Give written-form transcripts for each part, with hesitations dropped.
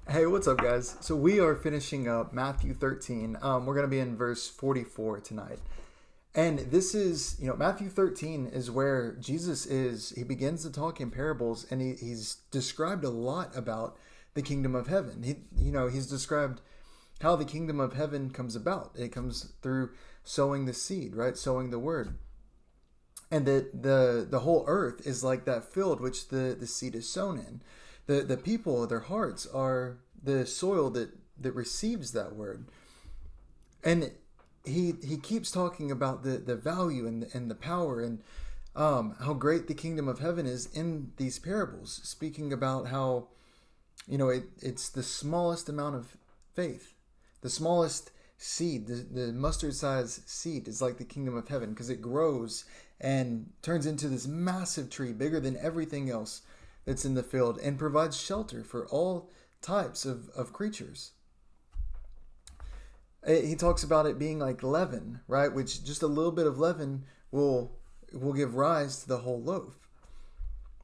Hey, what's up, guys? So we are finishing up Matthew 13. We're going to be in verse 44 tonight. And this is, Matthew 13 is where he begins to talk in parables, and he's described a lot about the kingdom of heaven. He's described how the kingdom of heaven comes about. It comes through sowing the seed, right? Sowing the word. And that the whole earth is like that field which the seed is sown in. The people, their hearts are the soil that receives that word. And he keeps talking about the value and the power and how great the kingdom of heaven is in these parables, speaking about how it's the smallest amount of faith, the smallest seed, the mustard size seed is like the kingdom of heaven because it grows and turns into this massive tree bigger than everything else that's in the field and provides shelter for all types of creatures. He talks about it being like leaven, right? Which just a little bit of leaven will give rise to the whole loaf.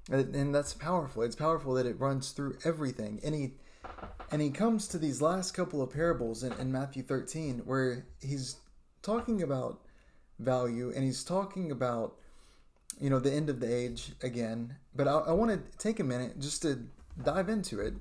And that's powerful. It's powerful that it runs through everything. And he comes to these last couple of parables in Matthew 13 where he's talking about value and he's talking about the end of the age again. But I want to take a minute just to dive into it.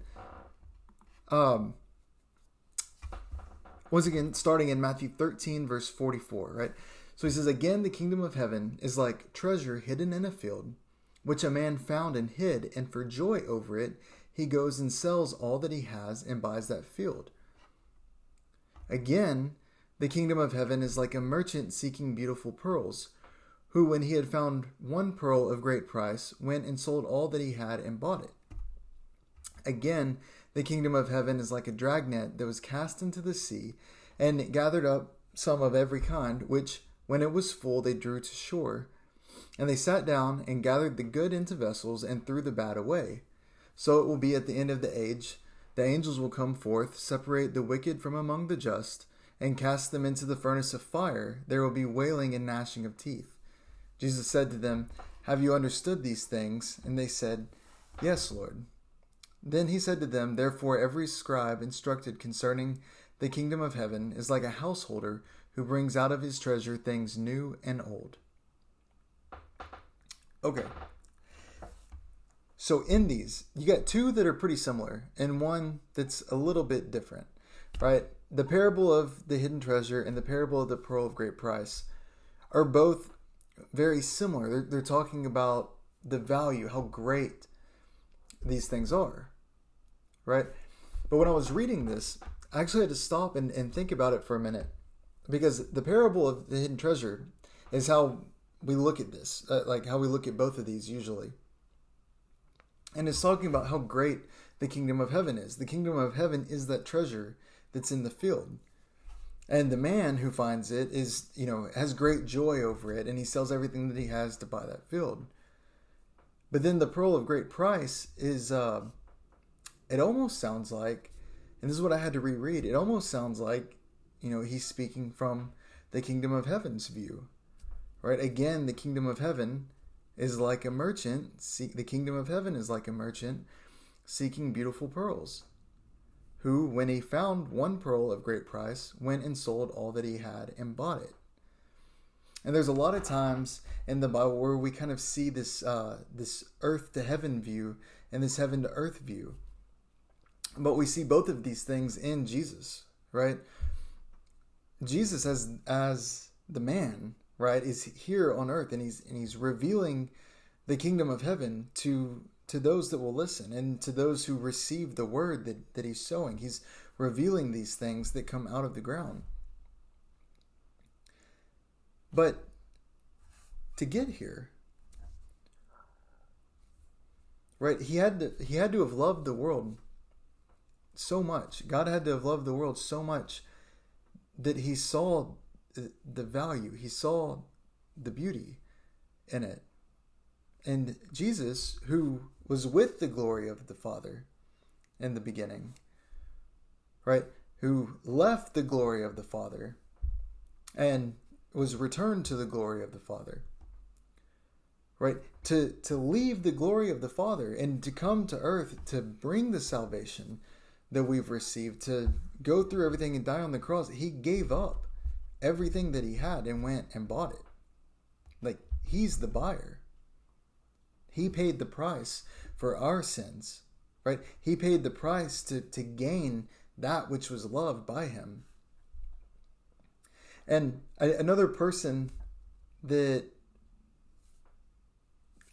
Once again, starting in Matthew 13, verse 44, right? So he says, "Again, the kingdom of heaven is like treasure hidden in a field, which a man found and hid, and for joy over it, he goes and sells all that he has and buys that field. Again, the kingdom of heaven is like a merchant seeking beautiful pearls, who, when he had found one pearl of great price, went and sold all that he had and bought it. Again, the kingdom of heaven is like a dragnet that was cast into the sea, and it gathered up some of every kind, which, when it was full, they drew to shore. And they sat down and gathered the good into vessels and threw the bad away. So it will be at the end of the age. The angels will come forth, separate the wicked from among the just, and cast them into the furnace of fire. There will be wailing and gnashing of teeth." Jesus said to them, "Have you understood these things?" And they said, "Yes, Lord." Then he said to them, "Therefore every scribe instructed concerning the kingdom of heaven is like a householder who brings out of his treasure things new and old." Okay. So in these, you got two that are pretty similar and one that's a little bit different, right? The parable of the hidden treasure and the parable of the pearl of great price are both very similar. They're talking about the value, how great these things are, right? But when I was reading this, I actually had to stop and think about it for a minute, because the parable of the hidden treasure is how we look at this, like how we look at both of these usually. And it's talking about how great the kingdom of heaven is. The kingdom of heaven is that treasure that's in the field. And the man who finds it has great joy over it, and he sells everything that he has to buy that field. But then the pearl of great price is, it almost sounds like, and this is what I had to reread, it almost sounds like, he's speaking from the kingdom of heaven's view, right? Again, the kingdom of heaven is like a merchant, the kingdom of heaven is like a merchant seeking beautiful pearls, who, when he found one pearl of great price, went and sold all that he had and bought it. And there's a lot of times in the Bible where we kind of see this earth to heaven view and this heaven to earth view. But we see both of these things in Jesus, right? Jesus as the man, right, is here on earth, and he's revealing the kingdom of heaven to those that will listen and to those who receive the word that he's sowing. He's revealing these things that come out of the ground. But to get here, right, he had to have loved the world so much. God had to have loved the world so much that he saw the value, he saw the beauty in it. And Jesus, who was with the glory of the Father in the beginning, right, who left the glory of the Father and was returned to the glory of the Father, right? To leave the glory of the Father and to come to earth to bring the salvation that we've received, to go through everything and die on the cross. He gave up everything that he had and went and bought it. Like, he's the buyer. He paid the price for our sins, right? He paid the price to gain that which was loved by him. And another person that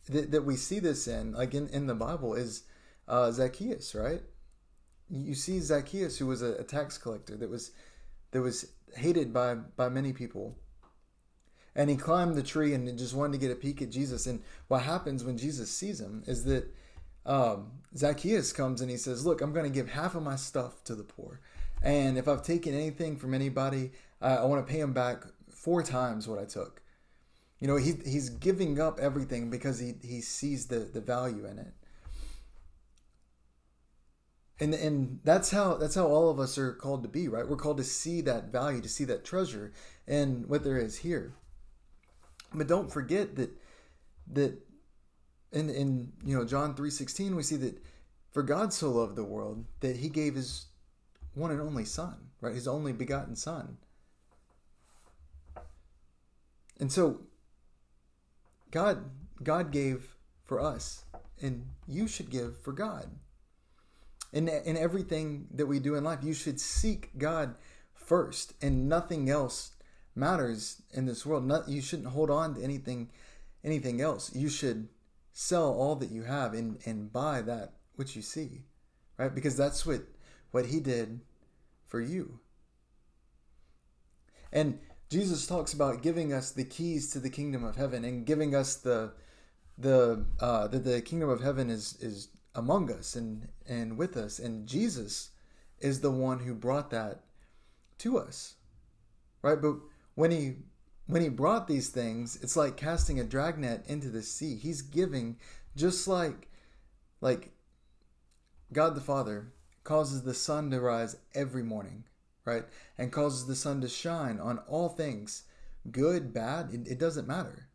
we see this in, like in the Bible, is Zacchaeus, right? You see Zacchaeus, who was a tax collector that was hated by many people. And he climbed the tree and just wanted to get a peek at Jesus. And what happens when Jesus sees him is that Zacchaeus comes and he says, look, I'm going to give half of my stuff to the poor. And if I've taken anything from anybody, I want to pay him back 4 times what I took. You know, he's giving up everything because he sees the value in it. And that's how all of us are called to be, right? We're called to see that value, to see that treasure and what there is here. But don't forget that in John 3:16 we see that for God so loved the world that he gave his one and only son, right? His only begotten son. And so God gave for us, and you should give for God. In everything that we do in life, you should seek God first, and nothing else matters in this world. You shouldn't hold on to anything else. You should sell all that you have and buy that which you see, right? Because that's what he did for you. And Jesus talks about giving us the keys to the kingdom of heaven and giving us the kingdom of heaven is among us and with us. And Jesus is the one who brought that to us, right? But when he brought these things, it's like casting a dragnet into the sea. He's giving, just like God the Father causes the sun to rise every morning, right? And causes the sun to shine on all things, good, bad, it doesn't matter.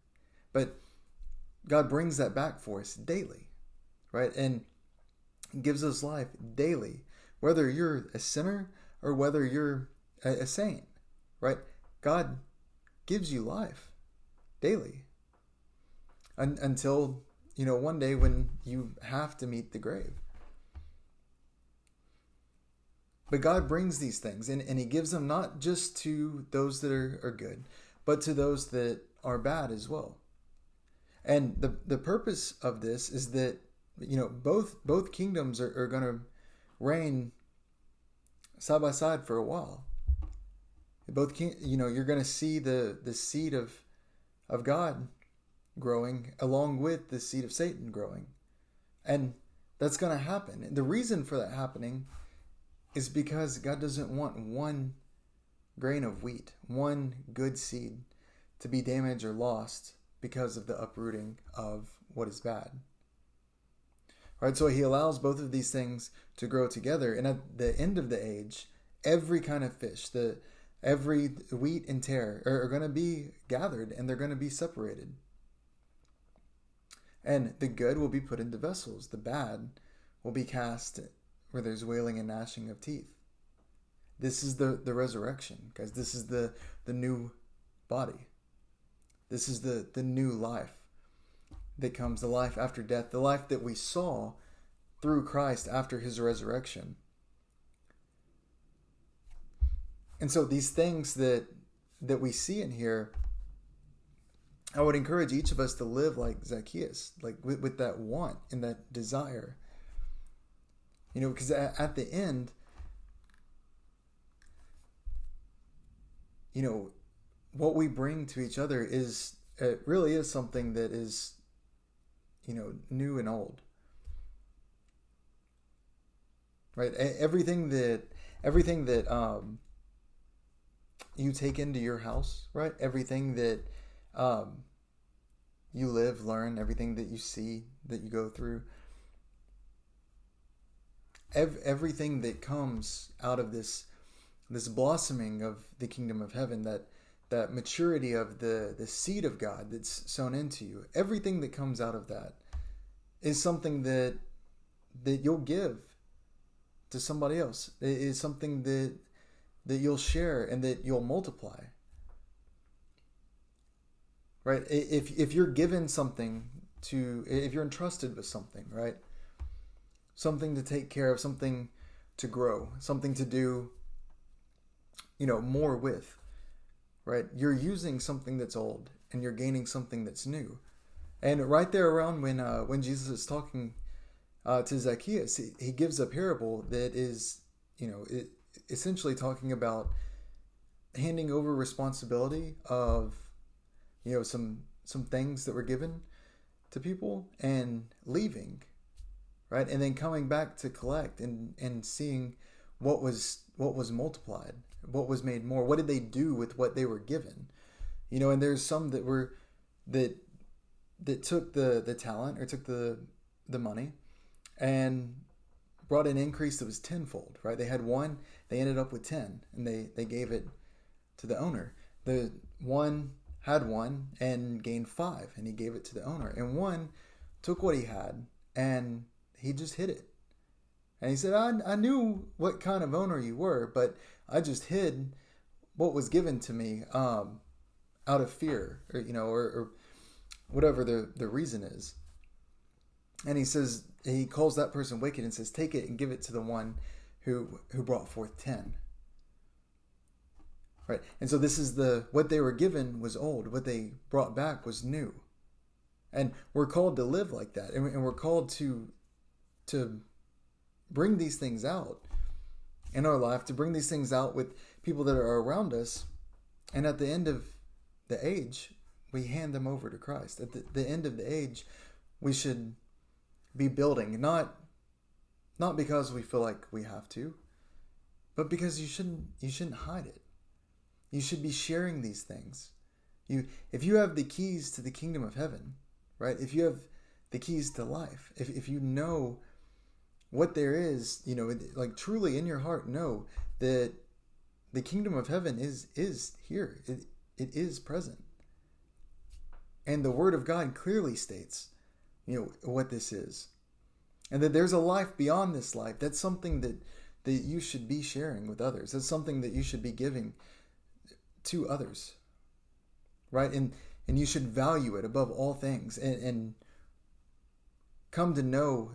But God brings that back for us daily, right? And gives us life daily, whether you're a sinner or whether you're a saint, right? God gives you life daily until, one day when you have to meet the grave. But God brings these things and he gives them not just to those that are good, but to those that are bad as well. And the purpose of this is that, both kingdoms are going to reign side by side for a while. You're going to see the seed of God growing along with the seed of Satan growing. And that's going to happen. And the reason for that happening is because God doesn't want one grain of wheat, one good seed, to be damaged or lost because of the uprooting of what is bad. Right, so he allows both of these things to grow together. And at the end of the age, every kind of fish, every wheat and tare are going to be gathered and they're going to be separated. And the good will be put into vessels. The bad will be cast where there's wailing and gnashing of teeth. This is the resurrection, guys. This is the new body. This is the new life that comes, the life after death, the life that we saw through Christ after his resurrection. And so these things that we see in here, I would encourage each of us to live like Zacchaeus, like with that want and that desire. Because at the end, what we bring to each other it really is something that is, new and old. Right? Everything that you take into your house, right? Everything that you live, learn, everything that you see, that you go through, everything that comes out of this blossoming of the kingdom of heaven, that maturity of the seed of God that's sown into you, everything that comes out of that is something that you'll give to somebody else. It is something that you'll share and that you'll multiply. Right? If you're given something if you're entrusted with something, right? Something to take care of, something to grow, something to do, more with, right? You're using something that's old and you're gaining something that's new. And right there around when Jesus is talking to Zacchaeus, he gives a parable that is, essentially talking about handing over responsibility of, some things that were given to people and leaving, right? And then coming back to collect and seeing what was multiplied, what was made more, what did they do with what they were given, and there's some that took the talent or took the money and brought an increase that was tenfold, right? They had one, they ended up with 10, and they gave it to the owner. The one had one and gained 5, and he gave it to the owner. And one took what he had and he just hid it. And he said, I knew what kind of owner you were, but I just hid what was given to me out of fear, or whatever the reason is. And he says, he calls that person wicked and says, take it and give it to the one who brought forth 10. Right. And so this is what they were given was old. What they brought back was new. And we're called to live like that. And we're called to bring these things out in our life, to bring these things out with people that are around us. And at the end of the age, we hand them over to Christ. At the end of the age, we should be building, not because we feel like we have to, but because you shouldn't hide it. You should be sharing these things. If you have the keys to the kingdom of heaven, right? If you have the keys to life, if you know what there is, like truly in your heart know that the kingdom of heaven is here. It is present. And the word of God clearly states, what this is. And that there's a life beyond this life. That's something that you should be sharing with others. That's something that you should be giving to others, right? And you should value it above all things and come to know,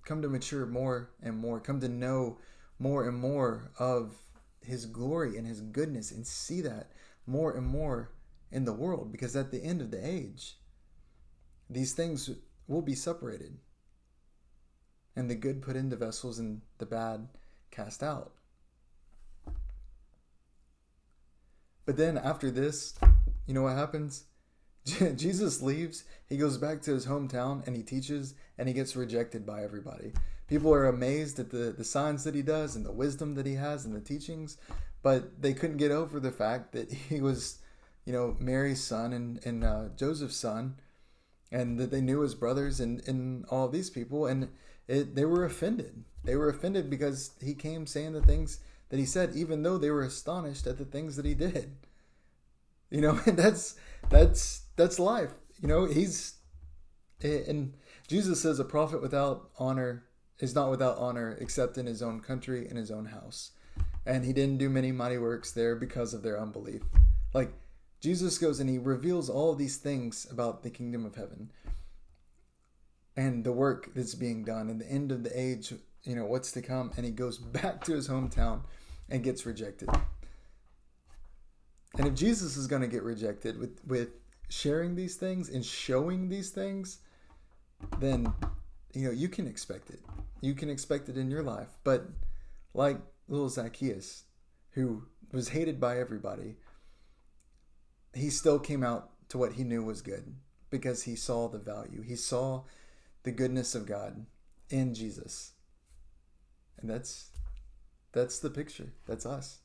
come to mature more and more, come to know more and more of his glory and his goodness and see that more and more in the world, because at the end of the age, these things will be separated and the good put into vessels and the bad cast out. But then after this, what happens? Jesus leaves, he goes back to his hometown and he teaches, and he gets rejected by everybody. People are amazed at the signs that he does and the wisdom that he has and the teachings, but they couldn't get over the fact that he was, Mary's son and Joseph's son, and that they knew his brothers and all these people, and they were offended. They were offended because he came saying the things that he said, even though they were astonished at the things that he did. And that's life. And Jesus says a prophet without honor is not without honor except in his own country and his own house. And he didn't do many mighty works there because of their unbelief. Like, Jesus goes and he reveals all of these things about the kingdom of heaven and the work that's being done and the end of the age, what's to come. And he goes back to his hometown and gets rejected. And if Jesus is going to get rejected with sharing these things and showing these things, then, you can expect it. You can expect it in your life. But like little Zacchaeus, who was hated by everybody, he still came out to what he knew was good because he saw the value. He saw the goodness of God in Jesus. And that's the picture. That's us.